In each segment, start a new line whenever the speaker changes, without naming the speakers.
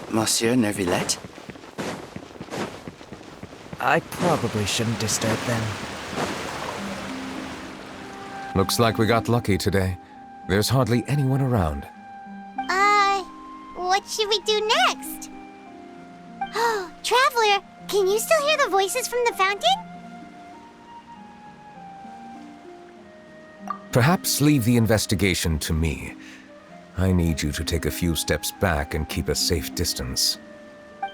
Monsieur Neuvillette?
I probably shouldn't disturb them.
Looks like we got lucky today. There's hardly anyone around.
What should we do next? Oh, Traveler, can you still hear the voices from the fountain?
Perhaps leave the investigation to me. I need you to take a few steps back and keep a safe distance.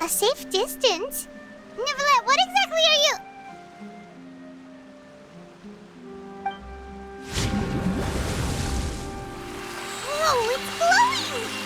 A safe distance? Neuvillette, what exactly are you... Oh, it's glowing!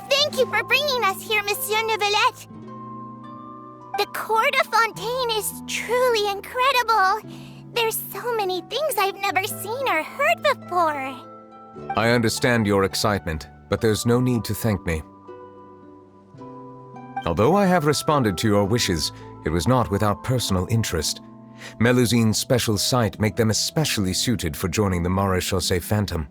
Thank you for bringing us here, Monsieur Neuvillette. The Court of Fontaine is truly incredible. There's so many things I've never seen or heard before.
I understand your excitement, but there's no need to thank me. Although I have responded to your wishes, it was not without personal interest. Melusine's special sight make them especially suited for joining the Maréchaussée Phantom.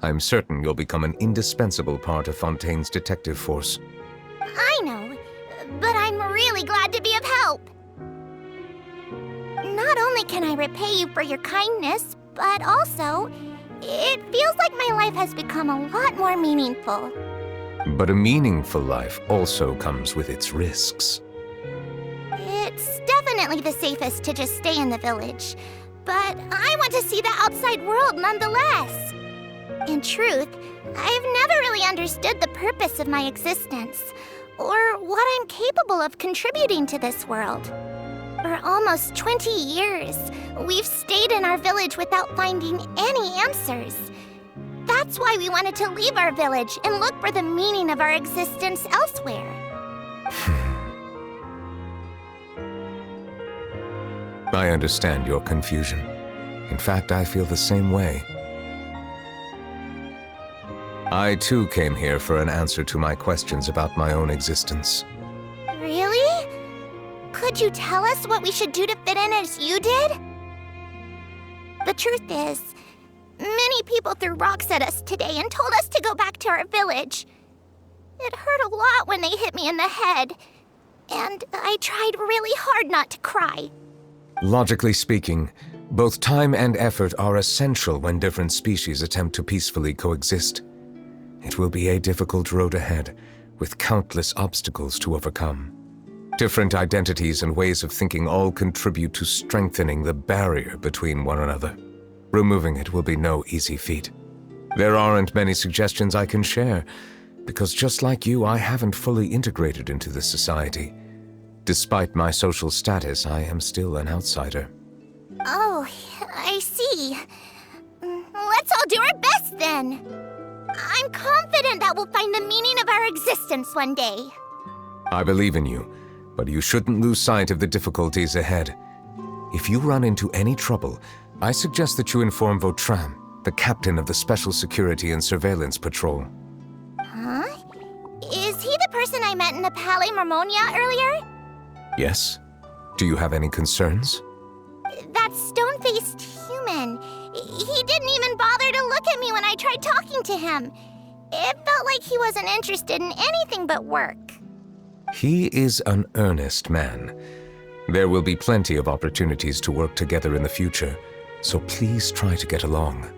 I'm certain you'll become an indispensable part of Fontaine's detective force.
I know, but I'm really glad to be of help. Not only can I repay you for your kindness, but also, it feels like my life has become a lot more meaningful.
But a meaningful life also comes with its risks.
It's definitely the safest to just stay in the village, but I want to see the outside world nonetheless. In truth, I've never really understood the purpose of my existence, or what I'm capable of contributing to this world. For almost 20 years, we've stayed in our village without finding any answers. That's why we wanted to leave our village and look for the meaning of our existence elsewhere.
I understand your confusion. In fact, I feel the same way. I too came here for an answer to my questions about my own existence.
Really? Could you tell us what we should do to fit in as you did? The truth is, many people threw rocks at us today and told us to go back to our village. It hurt a lot when they hit me in the head, and I tried really hard not to cry.
Logically speaking, both time and effort are essential when different species attempt to peacefully coexist. It will be a difficult road ahead, with countless obstacles to overcome. Different identities and ways of thinking all contribute to strengthening the barrier between one another. Removing it will be no easy feat. There aren't many suggestions I can share, because just like you, I haven't fully integrated into this society. Despite my social status, I am still an outsider.
Oh, I see. Let's all do our best then. I'm confident that we'll find the meaning of our existence one day.
I believe in you, but you shouldn't lose sight of the difficulties ahead. If you run into any trouble, I suggest that you inform Vautrin, the captain of the Special Security and Surveillance Patrol.
Huh? Is he the person I met in the Palais Marmonia earlier?
Yes? Do you have any concerns?
That stone-faced human. He didn't even bother to look at me when I tried talking to him. It felt like he wasn't interested in anything but work.
He is an earnest man. There will be plenty of opportunities to work together in the future, so please try to get along.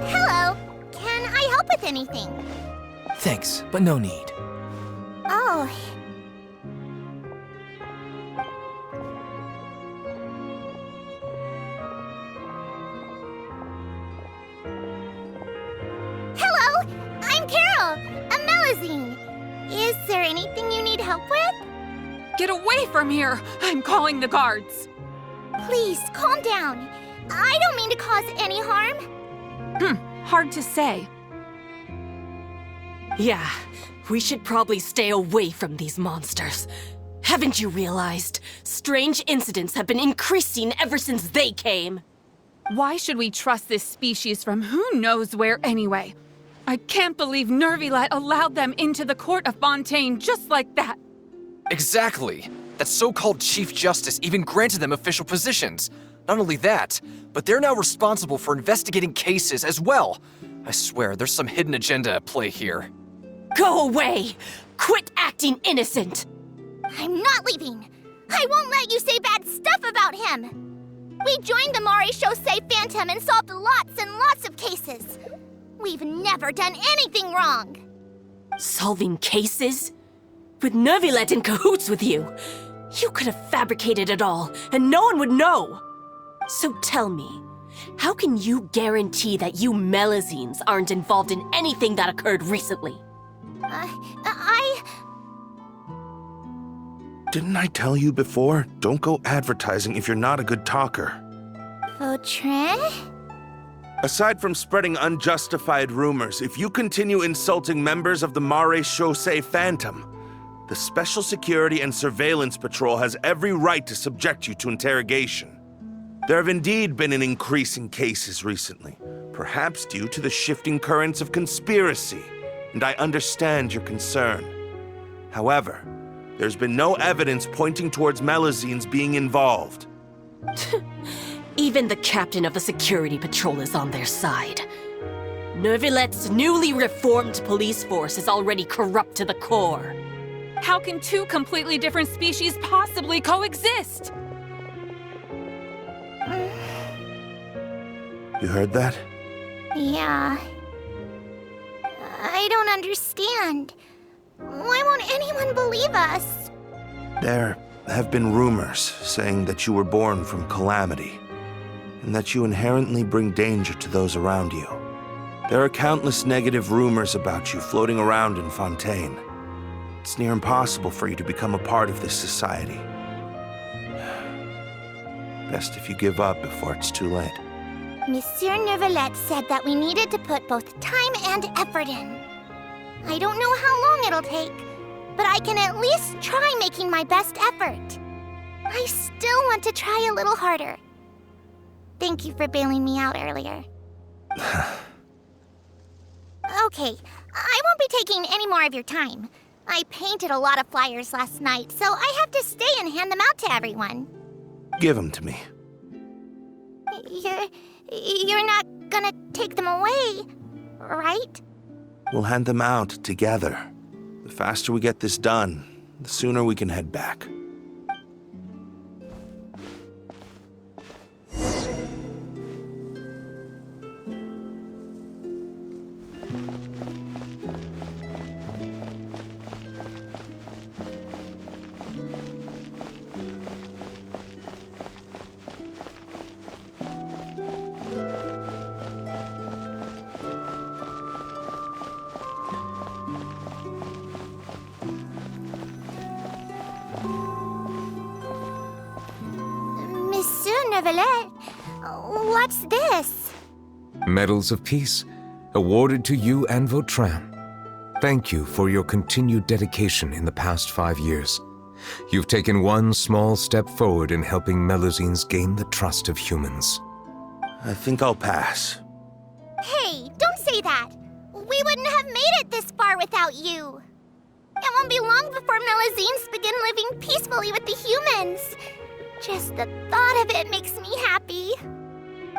Hello. Can I help with anything?
Thanks, but no need.
Oh. Hello, I'm Carol, a Melazine. Is there anything you need help with?
Get away from here! I'm calling the guards!
Please, calm down. I don't mean to cause any harm.
Hard to say.
Yeah, we should probably stay away from these monsters. Haven't you realized? Strange incidents have been increasing ever since they came.
Why should we trust this species from who knows where anyway? I can't believe Nervilet allowed them into the court of Fontaine just like that.
Exactly. That so-called Chief Justice even granted them official positions. Not only that, but they're now responsible for investigating cases as well. I swear, there's some hidden agenda at play here.
Go away! Quit acting innocent!
I'm not leaving. I won't let you say bad stuff about him. We joined the Mare Chaussee Phantom and solved lots and lots of cases. We've never done anything wrong.
Solving cases? With Nervilet in cahoots with you? You could have fabricated it all, and no one would know. So tell me, how can you guarantee that you Melazines aren't involved in anything that occurred recently?
Didn't I tell you before? Don't go advertising if you're not a good talker.
Vautrin?
Aside from spreading unjustified rumors, if you continue insulting members of the Mare Chaussee Phantom, the Special Security and Surveillance Patrol has every right to subject you to interrogation. There have indeed been an increase in cases recently, perhaps due to the shifting currents of conspiracy, and I understand your concern. However, there's been no evidence pointing towards Melazines being involved.
Even the captain of the security patrol is on their side. Nervilet's newly reformed police force is already corrupt to the core.
How can two completely different species possibly coexist?
You heard that?
Yeah. I don't understand. Why won't anyone believe us?
There have been rumors saying that you were born from calamity, and that you inherently bring danger to those around you. There are countless negative rumors about you floating around in Fontaine. It's near impossible for you to become a part of this society. Best if you give up before it's too late.
Monsieur Nervilet said that we needed to put both time and effort in. I don't know how long it'll take, but I can at least try making my best effort. I still want to try a little harder. Thank you for bailing me out earlier. Okay, I won't be taking any more of your time. I painted a lot of flyers last night, so I have to stay and hand them out to everyone.
Give them to me.
You're not gonna take them away, right?
We'll hand them out together. The faster we get this done, the sooner we can head back.
Nervilet, what's this?
Medals of Peace, awarded to you and Vautrin. Thank you for your continued dedication in the past 5 years. You've taken one small step forward in helping Melusines gain the trust of humans.
I think I'll pass.
Hey, don't say that. We wouldn't have made it this far without you. It won't be long before Melusines begin living peacefully with the humans. Just the thought of it makes me happy.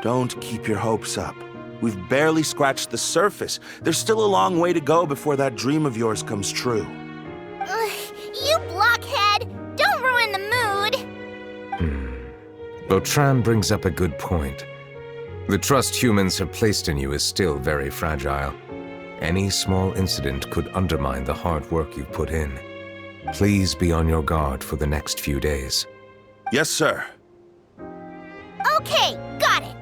Don't keep your hopes up. We've barely scratched the surface. There's still a long way to go before that dream of yours comes true.
Ugh, you blockhead! Don't ruin the mood!
Vautrin brings up a good point. The trust humans have placed in you is still very fragile. Any small incident could undermine the hard work you've put in. Please be on your guard for the next few days.
Yes, sir.
Okay, got it.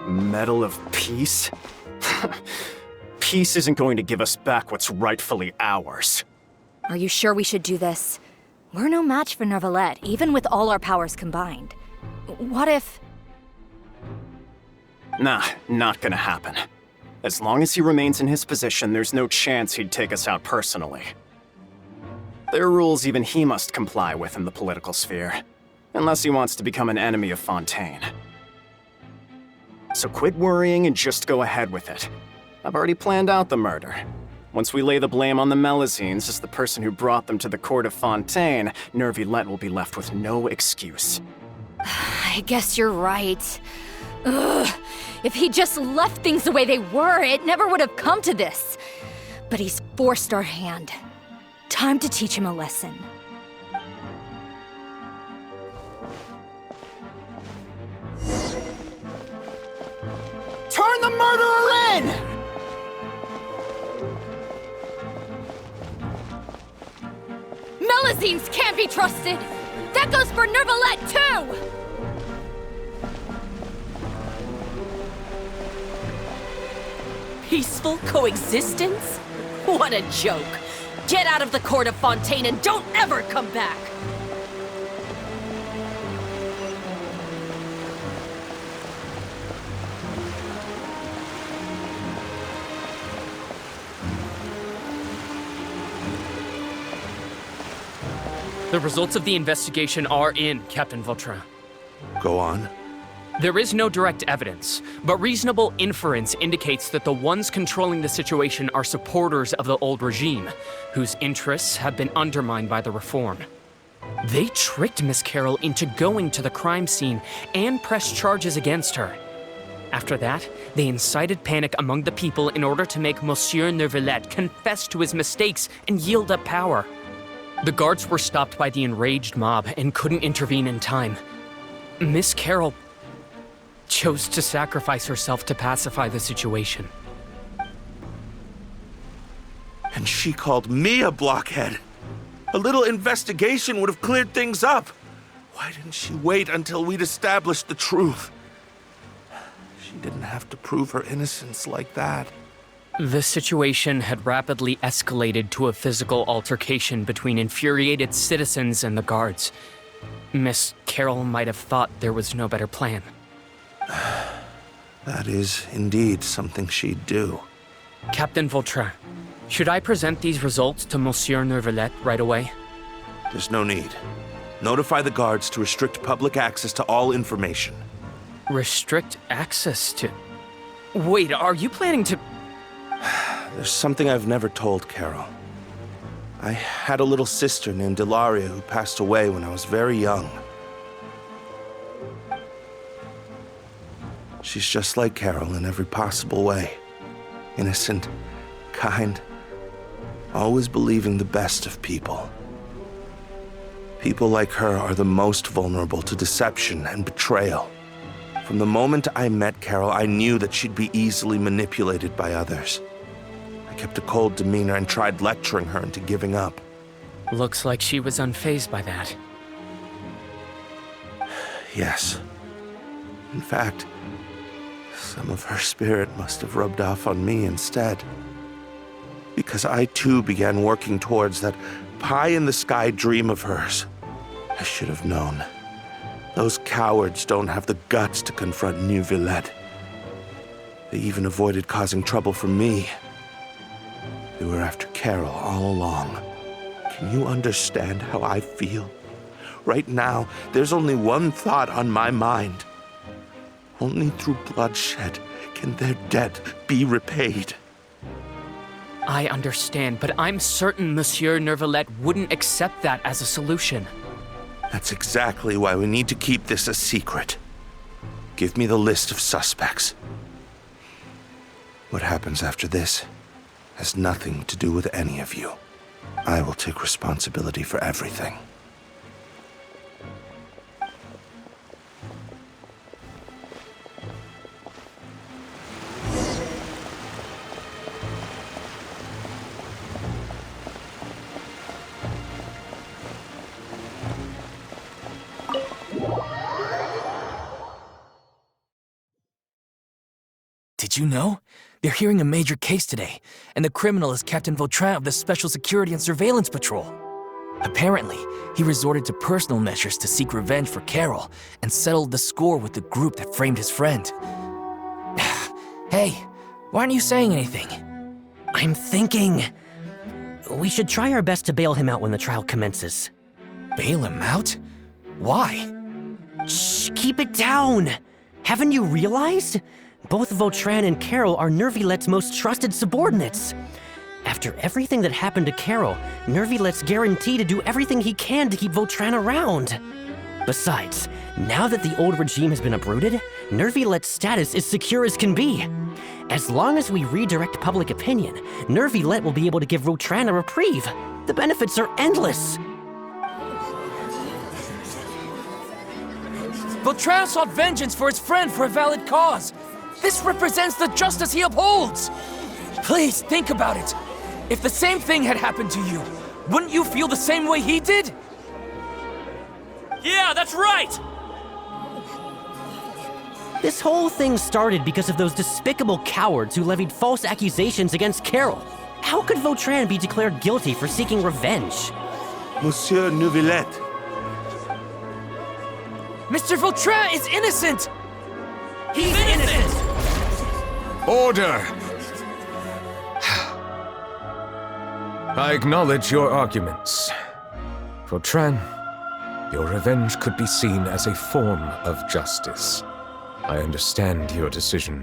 Medal of Peace? Peace isn't going to give us back what's rightfully ours.
Are you sure we should do this? We're no match for Neuvillette, even with all our powers combined. What if...
Nah, not gonna happen. As long as he remains in his position, there's no chance he'd take us out personally. There are rules even he must comply with in the political sphere, unless he wants to become an enemy of Fontaine. So quit worrying and just go ahead with it. I've already planned out the murder. Once we lay the blame on the Melusines as the person who brought them to the court of Fontaine, Neuvillette will be left with no excuse.
I guess you're right. Ugh. If he just left things the way they were, it never would have come to this. But he's forced our hand. Time to teach him a lesson.
Turn the murderer in!
Melusines can't be trusted! That goes for Neuvillette, too!
Peaceful coexistence? What a joke. Get out of the court of Fontaine and don't ever come back!
The results of the investigation are in, Captain Vautrin.
Go on.
There is no direct evidence, but reasonable inference indicates that the ones controlling the situation are supporters of the old regime, whose interests have been undermined by the reform. They tricked Miss Carroll into going to the crime scene and pressed charges against her. After that, they incited panic among the people in order to make Monsieur Neuvillette confess to his mistakes and yield up power. The guards were stopped by the enraged mob and couldn't intervene in time. Miss Carroll chose to sacrifice herself to pacify the situation.
And she called me a blockhead. A little investigation would have cleared things up. Why didn't she wait until we'd established the truth? She didn't have to prove her innocence like that.
The situation had rapidly escalated to a physical altercation between infuriated citizens and the guards. Miss Carroll might have thought there was no better plan.
That is indeed something she'd do.
Captain Vautrin, should I present these results to Monsieur Neuvillette right away?
There's no need. Notify the guards to restrict public access to all information.
Restrict access to... Wait, are you planning to...
There's something I've never told Carol. I had a little sister named Ilaria who passed away when I was very young. She's just like Carol in every possible way. Innocent, kind, always believing the best of people. People like her are the most vulnerable to deception and betrayal. From the moment I met Carol, I knew that she'd be easily manipulated by others. I kept a cold demeanor and tried lecturing her into giving up.
Looks like she was unfazed by that.
Yes. In fact, some of her spirit must have rubbed off on me instead. Because I too began working towards that pie-in-the-sky dream of hers. I should have known. Those cowards don't have the guts to confront New Villette. They even avoided causing trouble for me. They were after Carol all along. Can you understand how I feel? Right now, there's only one thought on my mind. Only through bloodshed can their debt be repaid.
I understand, but I'm certain Monsieur Nervalette wouldn't accept that as a solution.
That's exactly why we need to keep this a secret. Give me the list of suspects. What happens after this has nothing to do with any of you. I will take responsibility for everything.
Did you know? They're hearing a major case today, and the criminal is Captain Vautrin of the Special Security and Surveillance Patrol. Apparently, he resorted to personal measures to seek revenge for Carol and settled the score with the group that framed his friend. Hey, why aren't you saying anything?
I'm thinking... we should try our best to bail him out when the trial commences.
Bail him out? Why?
Shh, keep it down! Haven't you realized? Both Vautrin and Carol are Nervillette's most trusted subordinates. After everything that happened to Carol, Nervillette's guaranteed to do everything he can to keep Vautrin around. Besides, now that the old regime has been uprooted, Nervillette's status is secure as can be. As long as we redirect public opinion, Nervillette will be able to give Vautrin a reprieve. The benefits are endless.
Vautrin sought vengeance for his friend for a valid cause. This represents the justice he upholds. Please think about it. If the same thing had happened to you, wouldn't you feel the same way he did? Yeah, that's right!
This whole thing started because of those despicable cowards who levied false accusations against Carol. How could Vautrin be declared guilty for seeking revenge?
Monsieur Neuvillette.
Mr. Vautrin is innocent! He's innocent!
Order! I acknowledge your arguments. Vautrin, your revenge could be seen as a form of justice. I understand your decision,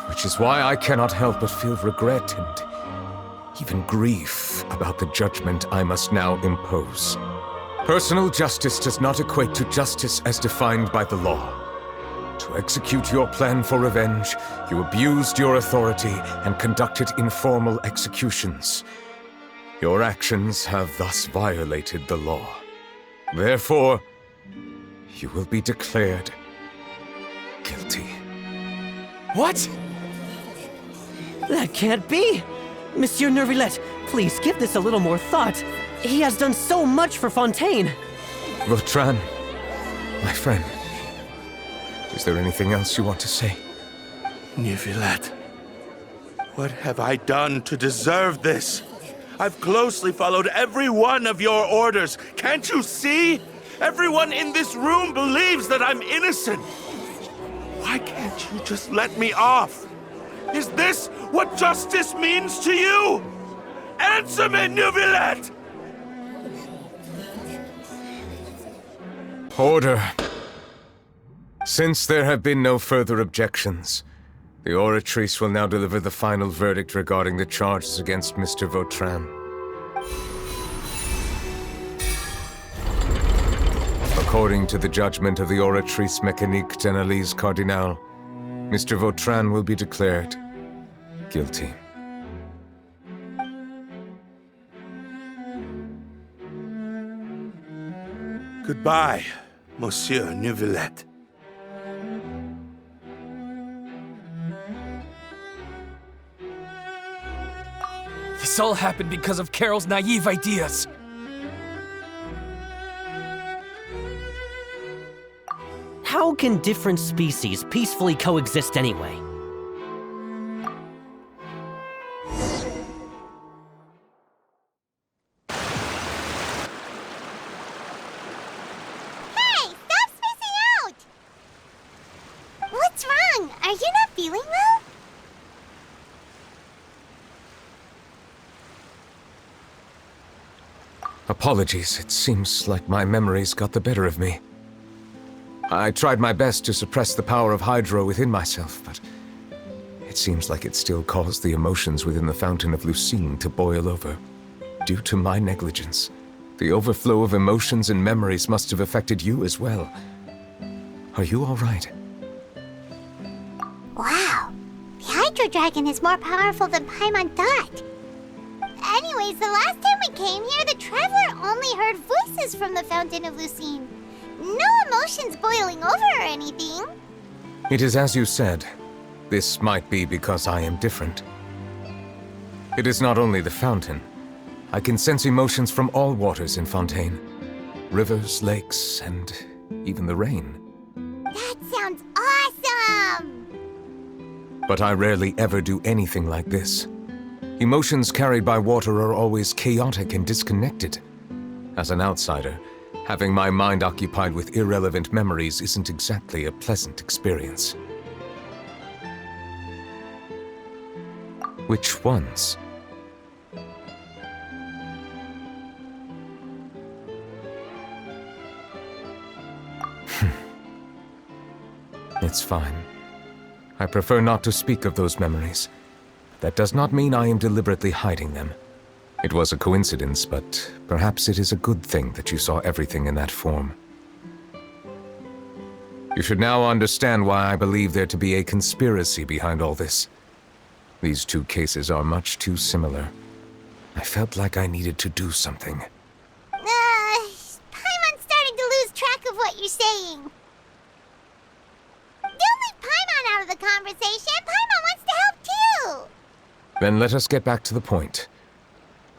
which is why I cannot help but feel regret and even grief about the judgment I must now impose. Personal justice does not equate to justice as defined by the law. To execute your plan for revenge, you abused your authority and conducted informal executions. Your actions have thus violated the law. Therefore, you will be declared guilty.
What?
That can't be! Monsieur Nervillette, please give this a little more thought. He has done so much for Fontaine.
Vautrin, my friend, is there anything else you want to say?
Neuvillette, what have I done to deserve this? I've closely followed every one of your orders. Can't you see? Everyone in this room believes that I'm innocent. Why can't you just let me off? Is this what justice means to you? Answer me, Neuvillette!
Order. Since there have been no further objections, the Oratrice will now deliver the final verdict regarding the charges against Mr. Vautrin. According to the judgment of the Oratrice Mécanique d'Analyse Cardinale, Mr. Vautrin will be declared guilty.
Goodbye, Monsieur Neuvillette.
This all happened because of Carol's naive ideas.
How can different species peacefully coexist anyway?
Hey,
Apologies, it seems like my memories got the better of me. I tried my best to suppress the power of Hydro within myself, but it seems like it still caused the emotions within the Fountain of Lucine to boil over. Due to my negligence, the overflow of emotions and memories must have affected you as well. Are you all right?
Wow. The Hydro Dragon is more powerful than Paimon thought. Anyways, the last time we came here, the Traveler only heard voices from the Fountain of Lucine. No emotions boiling over or anything.
It is as you said. This might be because I am different. It is not only the fountain. I can sense emotions from all waters in Fontaine. Rivers, lakes, and even the rain.
That sounds awesome!
But I rarely ever do anything like this. Emotions carried by water are always chaotic and disconnected. As an outsider, having my mind occupied with irrelevant memories isn't exactly a pleasant experience. Which ones? It's fine. I prefer not to speak of those memories. That does not mean I am deliberately hiding them. It was a coincidence, but perhaps it is a good thing that you saw everything in that form. You should now understand why I believe there to be a conspiracy behind all this. These two cases are much too similar. I felt like I needed to do something.
Paimon's starting to lose track of what you're saying. Don't leave Paimon out of the conversation. Paimon wants to help too.
Then let us get back to the point.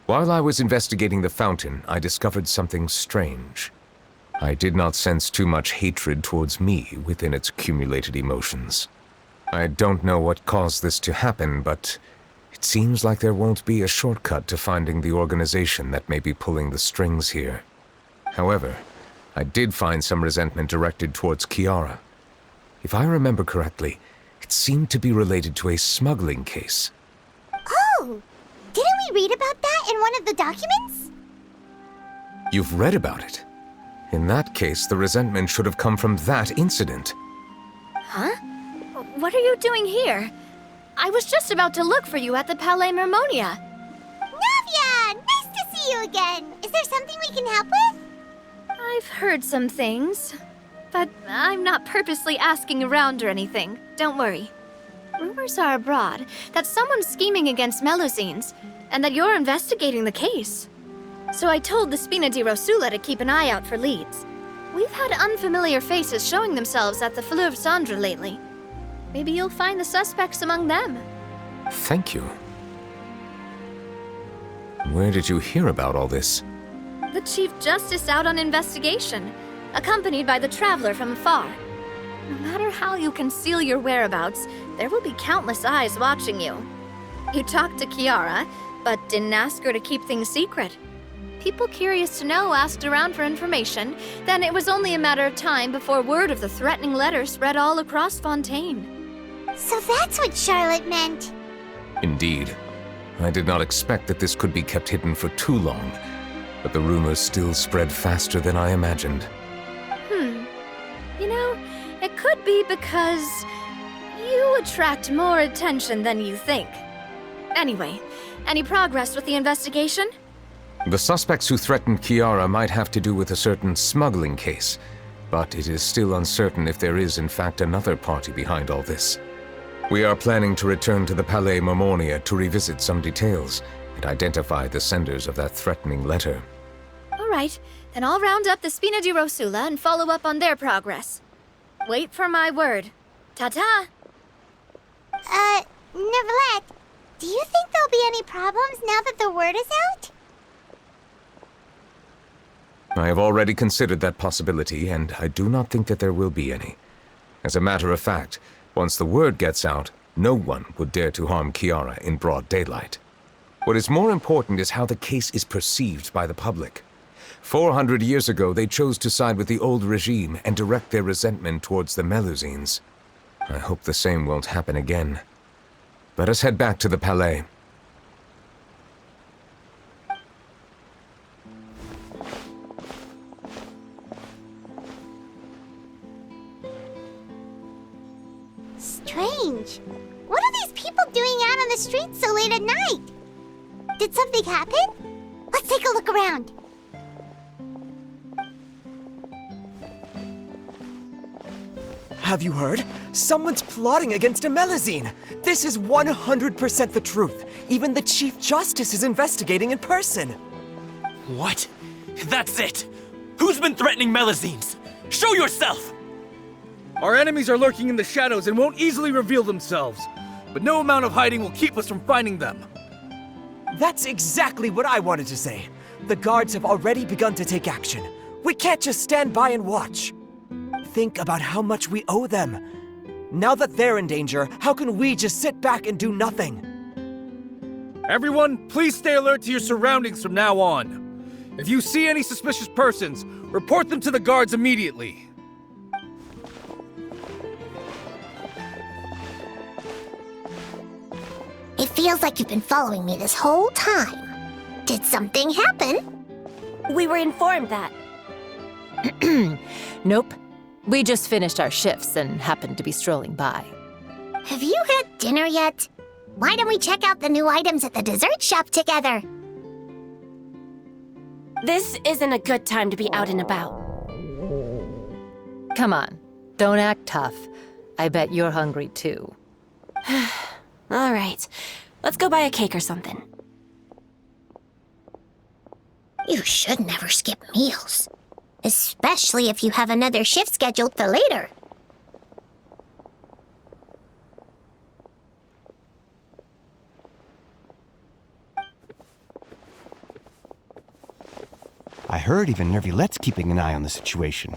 While I was investigating the fountain, I discovered something strange. I did not sense too much hatred towards me within its accumulated emotions. I don't know what caused this to happen, but it seems like there won't be a shortcut to finding the organization that may be pulling the strings here. However, I did find some resentment directed towards Kiara. If I remember correctly, it seemed to be related to a smuggling case.
Oh! Didn't we read about that in one of the documents?
You've read about it? In that case, the resentment should have come from that incident.
Huh? What are you doing here? I was just about to look for you at the Palais Mermonia.
Navia! Nice to see you again! Is there something we can help with?
I've heard some things, but I'm not purposely asking around or anything. Don't worry. Rumors are abroad that someone's scheming against Melusines, and that you're investigating the case. So I told the Spina di Rosula to keep an eye out for leads. We've had unfamiliar faces showing themselves at the Fleuve Cendre lately. Maybe you'll find the suspects among them.
Thank you. Where did you hear about all this?
The Chief Justice out on investigation, accompanied by the Traveler from afar. No matter how you conceal your whereabouts, there will be countless eyes watching you. You talked to Kiara, but didn't ask her to keep things secret. People curious to know asked around for information, then it was only a matter of time before word of the threatening letter spread all across Fontaine.
So that's what Charlotte meant.
Indeed. I did not expect that this could be kept hidden for too long, but the rumors still spread faster than I imagined.
You know, it could be because you attract more attention than you think. Anyway, any progress with the investigation?
The suspects who threatened Kiara might have to do with a certain smuggling case, but it is still uncertain if there is in fact another party behind all this. We are planning to return to the Palais Mermonia to revisit some details and identify the senders of that threatening letter.
All right, then I'll round up the Spina di Rosula and follow up on their progress. Wait for my word. Ta-ta!
Neverlet, do you think there'll be any problems now that the word is out?
I have already considered that possibility, and I do not think that there will be any. As a matter of fact, once the word gets out, no one would dare to harm Kiara in broad daylight. What is more important is how the case is perceived by the public. 400 years ago, they chose to side with the old regime and direct their resentment towards the Melusines. I hope the same won't happen again. Let us head back to the Palais.
the streets so late at night? Did something happen? Let's take a look around.
Have you heard? Someone's plotting against a Melazine! This is 100% the truth. Even the Chief Justice is investigating in person.
What? That's it! Who's been threatening Melazines? Show yourself!
Our enemies are lurking in the shadows and won't easily reveal themselves. But no amount of hiding will keep us from finding them.
That's exactly what I wanted to say. The guards have already begun to take action. We can't just stand by and watch. Think about how much we owe them. Now that they're in danger, how can we just sit back and do nothing?
Everyone, please stay alert to your surroundings from now on. If you see any suspicious persons, report them to the guards immediately.
It feels like you've been following me this whole time. Did something happen?
We were informed that.
Nope. We just finished our shifts and happened to be strolling by.
Have you had dinner yet? Why don't we check out the new items at the dessert shop together?
This isn't a good time to be out and about.
Come on, don't act tough. I bet you're hungry too.
All right, let's go buy a cake or something.
You should never skip meals. Especially if you have another shift scheduled for later.
I heard even Nervilette's keeping an eye on the situation.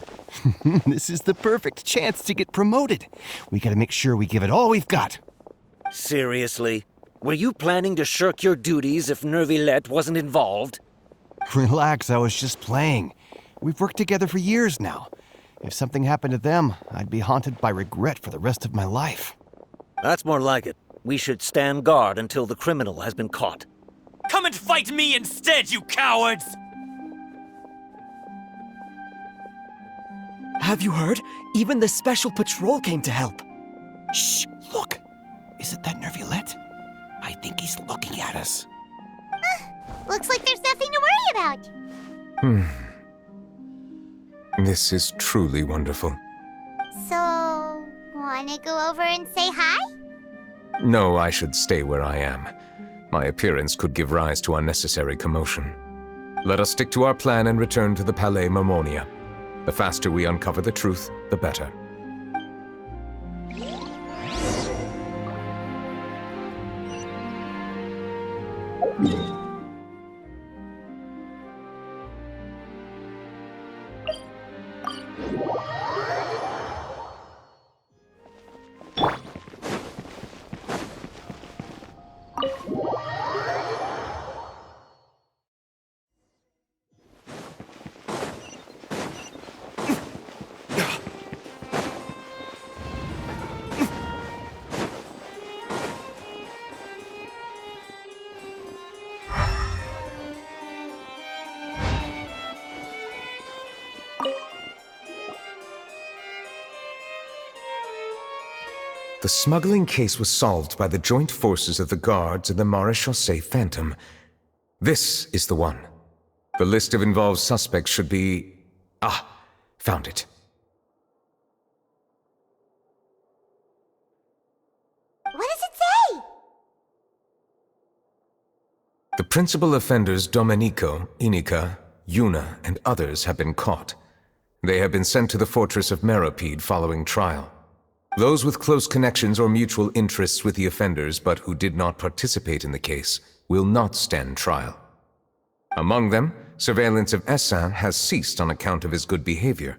This is the perfect chance to get promoted. We gotta make sure we give it all we've got.
Seriously? Were you planning to shirk your duties if Nervilette wasn't involved?
Relax, I was just playing. We've worked together for years now. If something happened to them, I'd be haunted by regret for the rest of my life.
That's more like it. We should stand guard until the criminal has been caught.
Come and fight me instead, you cowards!
Have you heard? Even the Special Patrol came to help.
Shh, look! Is it that Nervilette? I think he's looking at us.
Looks like there's nothing to worry about.
This is truly wonderful.
So, wanna go over and say hi?
No, I should stay where I am. My appearance could give rise to unnecessary commotion. Let us stick to our plan and return to the Palais Mermonia. The faster we uncover the truth, the better. The smuggling case was solved by the joint forces of the guards and the Maréchaussée Phantom. This is the one. The list of involved suspects should be... found it.
What does it say?
The principal offenders Domenico, Inica, Yuna, and others have been caught. They have been sent to the fortress of Meropide following trial. Those with close connections or mutual interests with the offenders but who did not participate in the case will not stand trial. Among them, surveillance of Essin has ceased on account of his good behavior.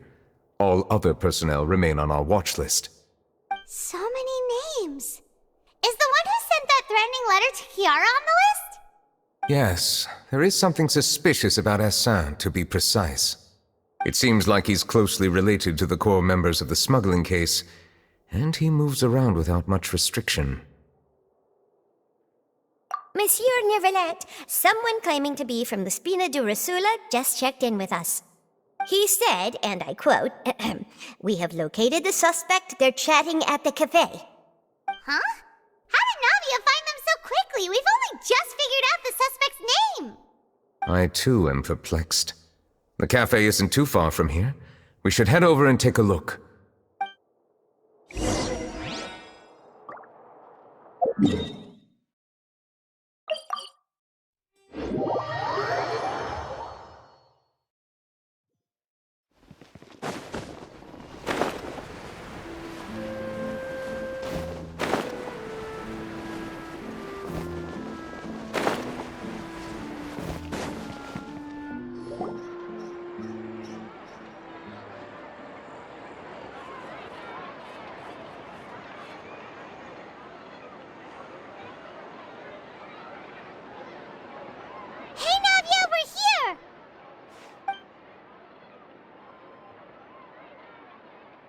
All other personnel remain on our watch list.
So many names. Is the one who sent that threatening letter to Kiara on the list?
Yes, there is something suspicious about Essin, to be precise. It seems like he's closely related to the core members of the smuggling case, and he moves around without much restriction.
Monsieur Nervilette, someone claiming to be from the Spina Durasula just checked in with us. He said, and I quote, "We have located the suspect. They're chatting at the cafe." Huh? How did Navia find them so
I too am perplexed. The cafe isn't too far from here. We should head over and take a look.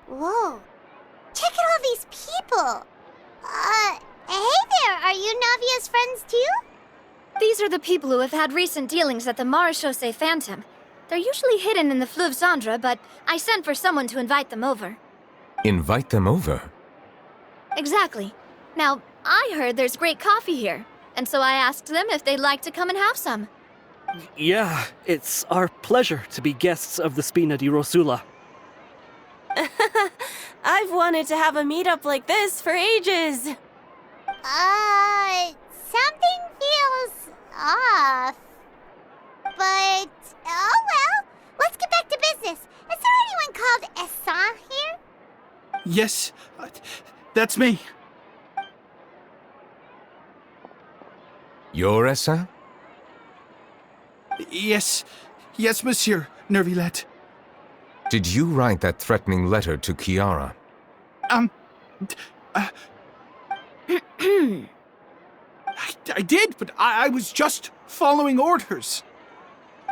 Whoa. Check out all these people. Hey there, are you Navia's friends too?
These are the people who have had recent dealings at the Marechaussee Phantom. They're usually hidden in the Fleuve Cendre, but I sent for someone to invite them over.
Invite them over?
Exactly. Now, I heard there's great coffee here, and so I asked them if they'd like to come and have some.
Yeah, it's our pleasure to be guests of the Spina di Rosula.
I've wanted to have a meetup like this for ages.
Something feels off. But, oh well, let's get back to business. Is there anyone called Essa here?
Yes, that's me.
You're Essa?
Yes, monsieur, Nervilette.
Did you write that threatening letter to Kiara?
I did, but I was just following orders.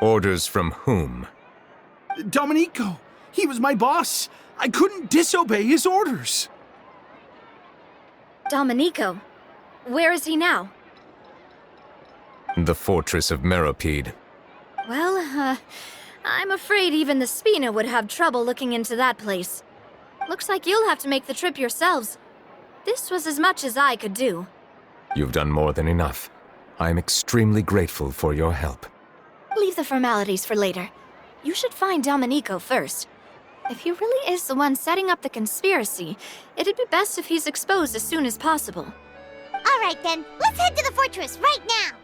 Orders from whom?
Domenico. He was my boss. I couldn't disobey his orders.
Domenico? Where is he now?
The fortress of Meropide.
Well, I'm afraid even the Spina would have trouble looking into that place. Looks like you'll have to make the trip yourselves. This was as much as I could do.
You've done more than enough. I am extremely grateful for your help.
Leave the formalities for later. You should find Domenico first. If he really is the one setting up the conspiracy, it'd be best if he's exposed as soon as possible.
All right then, let's head to the fortress right now.